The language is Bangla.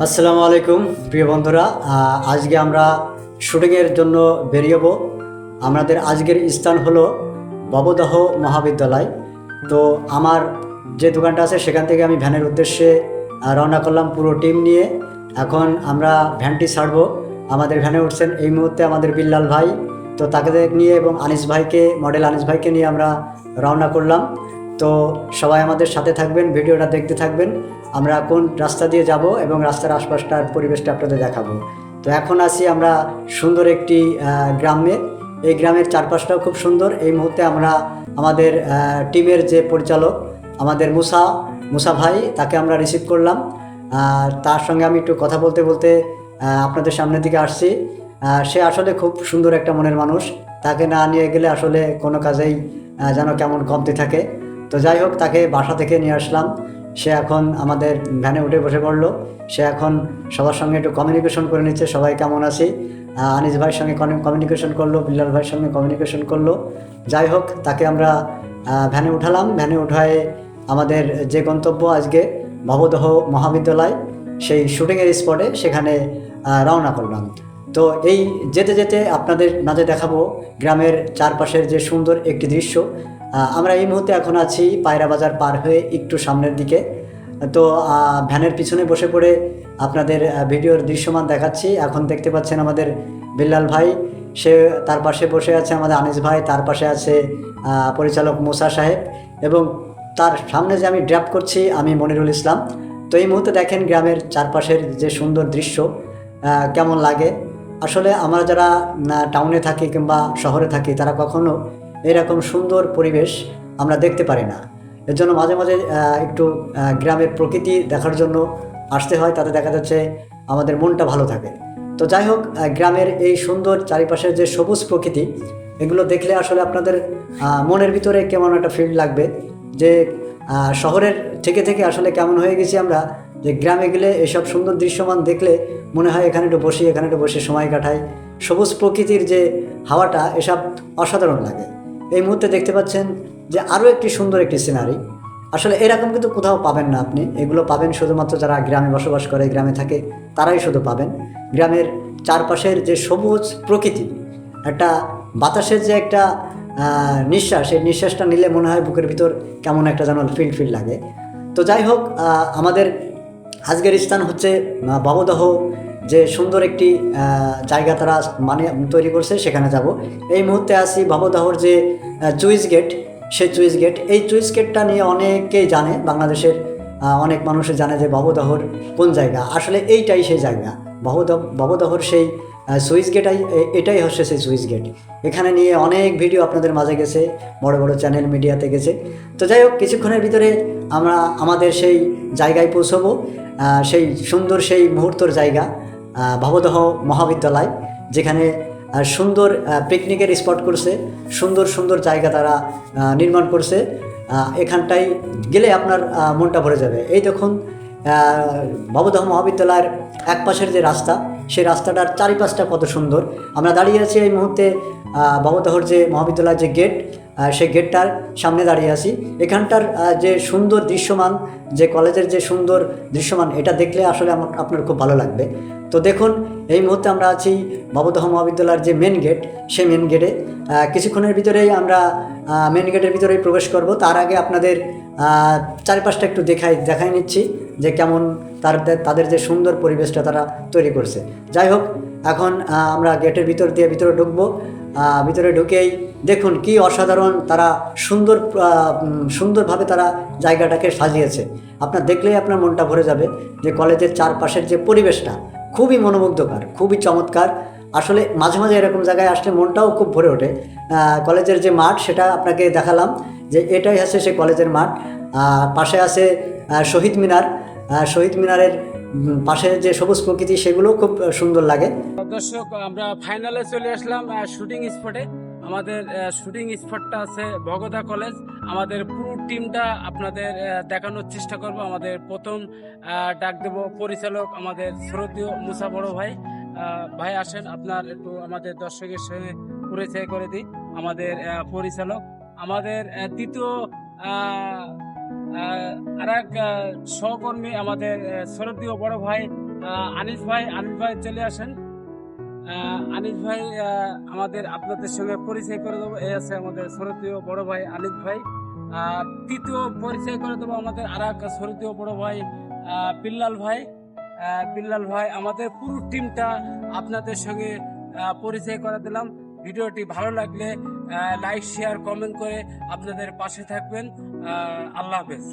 আসসালামু আলাইকুম প্রিয় বন্ধুরা। আজকে আমরা শুটিংয়ের জন্য বেরিয়েব। আমাদের আজকের স্থান হলো ভবদহ মহাবিদ্যালয়। তো আমার যে দোকানটা আছে সেখান থেকে আমি ভ্যানের উদ্দেশ্যে রওনা করলাম পুরো টিম নিয়ে। এখন আমরা ভ্যানটি ছাড়বো। আমাদের ভ্যানে উঠছেন এই মুহূর্তে আমাদের বিল্লাল ভাই। তো তাকে নিয়ে এবং আনিস ভাইকে, মডেল আনিস ভাইকে নিয়ে আমরা রওনা করলাম। তো সবাই আমাদের সাথে থাকবেন, ভিডিওটা দেখতে থাকবেন। আমরা কোন রাস্তা দিয়ে যাব এবং রাস্তার আশপাশটার পরিবেশটা আপনাদের দেখাবো। তো এখন আছি আমরা সুন্দর একটি গ্রামে। এই গ্রামের চারপাশটাও খুব সুন্দর। এই মুহূর্তে আমরা আমাদের টিমের যে পরিচালক আমাদের মুসা ভাই, তাকে আমরা রিসিভ করলাম। তার সঙ্গে আমি একটু কথা বলতে বলতে আপনাদের সামনের দিকে আসছি। সে আসলে খুব সুন্দর একটা মনের মানুষ। তাকে না নিয়ে গেলে আসলে কোনো কাজেই যেন কেমন কমতি থাকে। তো যাই হোক, তাকে বাসা থেকে নিয়ে আসলাম। সে এখন আমাদের ভ্যানে উঠে বসে পড়লো। সে এখন সবার সঙ্গে একটু কমিউনিকেশন করে নিচ্ছে, সবাই কেমন আছি। আনিস ভাইয়ের সঙ্গে কমিউনিকেশন করলো, বিল্লাল ভাইয়ের সঙ্গে কমিউনিকেশন করলো। যাই হোক, তাকে আমরা ভ্যানে উঠালাম। ভ্যানে উঠায় আমাদের যে গন্তব্য আজকে ভবদহ মহাবিদ্যালয়, সেই শুটিংয়ের স্পটে সেখানে রওনা করলাম। তো এই যেতে যেতে আপনাদের মাঝে দেখাবো গ্রামের চারপাশের যে সুন্দর একটি দৃশ্য। আমরা এই মুহূর্তে এখন আছি পায়রা বাজার পার হয়ে একটু সামনের দিকে। তো ভ্যানের পিছনে বসে পড়ে আপনাদের ভিডিওর দৃশ্যমান দেখাচ্ছি। এখন দেখতে পাচ্ছেন আমাদের বিল্লাল ভাই, সে তার পাশে বসে আছে আমাদের আনিস ভাই, তার পাশে আছে পরিচালক মুসা সাহেব, এবং তার সামনে যে আমি ড্রাইভ করছি আমি মনিরুল ইসলাম। তো এই মুহূর্তে দেখেন গ্রামের চারপাশের যে সুন্দর দৃশ্য কেমন লাগে। আসলে আমরা যারা টাউনে থাকি কিংবা শহরে থাকি, তারা কখনো এরকম সুন্দর পরিবেশ আমরা দেখতে পারি না। এর জন্য মাঝে মাঝে একটু গ্রামের প্রকৃতি দেখার জন্য আসতে হয়। তাতে দেখা যাচ্ছে আমাদের মনটা ভালো থাকে। তো যাই হোক, গ্রামের এই সুন্দর চারিপাশের যে সবুজ প্রকৃতি, এগুলো দেখলে আসলে আপনাদের মনের ভিতরে কেমন একটা ফিল লাগবে যে শহরের থেকে থেকে আসলে কেমন হয়ে গেছি আমরা, যে গ্রামে গেলে এসব সুন্দর দৃশ্যমান দেখলে মনে হয় এখানে একটু বসে সময় কাটাই। সবুজ প্রকৃতির যে হাওয়াটা, এসব অসাধারণ লাগে। এই মুহূর্তে দেখতে পাচ্ছেন যে আরও একটি সুন্দর একটি সিনারি। আসলে এরকম কিন্তু কোথাও পাবেন না আপনি। এগুলো পাবেন শুধুমাত্র যারা গ্রামে বসবাস করে, গ্রামে থাকে, তারাই শুধু পাবেন। গ্রামের চারপাশের যে সবুজ প্রকৃতি, একটা বাতাসের যে একটা নিঃশ্বাস, এই নিঃশ্বাসটা নিলে মনে হয় বুকের ভিতর কেমন একটা যেন ফিল লাগে। তো যাই হোক, আমাদের আজকের স্থান হচ্ছে ভবদহ, যে সুন্দর একটি জায়গা তারা তৈরি করছে, সেখানে যাব। এই মুহূর্তে আছি ভবদহর যে চুইস গেট, সেই চুইস গেট। এই চুইস গেটটা নিয়ে অনেকেই জানে, বাংলাদেশের অনেক মানুষই জানে যে ভবদহর কোন জায়গা। আসলে এইটাই সেই জায়গা, ভবদহর সেই সুইচ গেটাই, এটাই হচ্ছে সেই সুইচ গেট। এখানে নিয়ে অনেক ভিডিও আপনাদের মাঝে গেছে, বড় বড় চ্যানেল মিডিয়াতে গেছে। তো যাই হোক, কিছুক্ষণের ভিতরে আমরা আমাদের সেই জায়গায় পৌঁছবো। সেই সুন্দর সেই মুহূর্তর জায়গা ভবদহ মহাবিদ্যালয়, যেখানে সুন্দর পিকনিকের স্পট করছে, সুন্দর সুন্দর জায়গা তারা নির্মাণ করছে। এখানটায় গেলে আপনার মনটা ভরে যাবে। এই দেখুন, ভবদহ মহাবিদ্যালয়ের এক পাশের যে রাস্তা, সেই রাস্তাটার চারিপাশটা কত সুন্দর। আমরা দাঁড়িয়ে আছি এই মুহূর্তে ভবদহর যে মহাবিদ্যালয়ের যে গেট, সেই গেটটার সামনে দাঁড়িয়ে আছি। এখানটার যে সুন্দর দৃশ্যমান, যে কলেজের যে সুন্দর দৃশ্যমান, এটা দেখলে আসলে আপনার খুব ভালো লাগবে। তো দেখুন, এই মুহূর্তে আমরা আছি ভবদহ মহাবিদ্যালয়ের যে মেন গেট, সেই মেন গেটে। কিছুক্ষণের ভিতরেই আমরা মেন গেটের ভিতরেই প্রবেশ করব। তার আগে আপনাদের চারিপাশটা একটু দেখাই নিচ্ছি যে কেমন তাদের যে সুন্দর পরিবেশটা তারা তৈরি করছে। যাই হোক, এখন আমরা গেটের ভিতরে ঢুকবো। ভিতরে ঢুকেই দেখুন কি অসাধারণ তারা সুন্দরভাবে তারা জায়গাটাকে সাজিয়েছে। আপনার দেখলেই আপনার মনটা ভরে যাবে যে কলেজের চারপাশের যে পরিবেশটা খুবই মনোমুগ্ধকর, খুবই চমৎকার। আসলে মাঝে মাঝে এরকম জায়গায় আসলে মনটাও খুব ভরে ওঠে। কলেজের যে মাঠ, সেটা আপনাকে দেখালাম যে এটাই হচ্ছে সে কলেজের মাঠ। পাশে আছে শহীদ মিনার। শহীদ মিনারের পাশে যে সবুজ প্রকৃতি, সেগুলোও খুব সুন্দর লাগে। দর্শক, আমরা ফাইনালে চলে আসলাম শুটিং স্পটে। আমাদের শুটিং স্পটটা আছে ভগদা কলেজ। আমাদের পুরো টিমটা আপনাদের দেখানোর চেষ্টা করব। আমাদের প্রথম ডাক দেব পরিচালক আমাদের শ্রদ্ধেয় মুসা বড় ভাই। ভাই আসেন, আপনার একটু আমাদের দর্শকের সঙ্গে পরিচয় করে দিই। আমাদের পরিচালক, আমাদের দ্বিতীয় আর এক সহকর্মী আমাদের শ্রদ্ধেয় বড় ভাই আনিস ভাই চলে আসেন। আনিস ভাই আমাদের আপনাদের সঙ্গে পরিচয় করে দেবো। এই আছে আমাদের শ্রদ্ধেয় বড় ভাই আনিস ভাই। তৃতীয় পরিচয় করে দেবো আমাদের আর এক শ্রদ্ধেয় বড় ভাই বিল্লাল ভাই। বিল্লাল ভাই, আমাদের পুরো টিমটা আপনাদের সঙ্গে পরিচয় করে দিলাম। ভিডিওটি ভালো লাগলে লাইক শেয়ার কমেন্ট করে আপনাদের পাশে থাকবেন। আল্লাহ হাফেজ।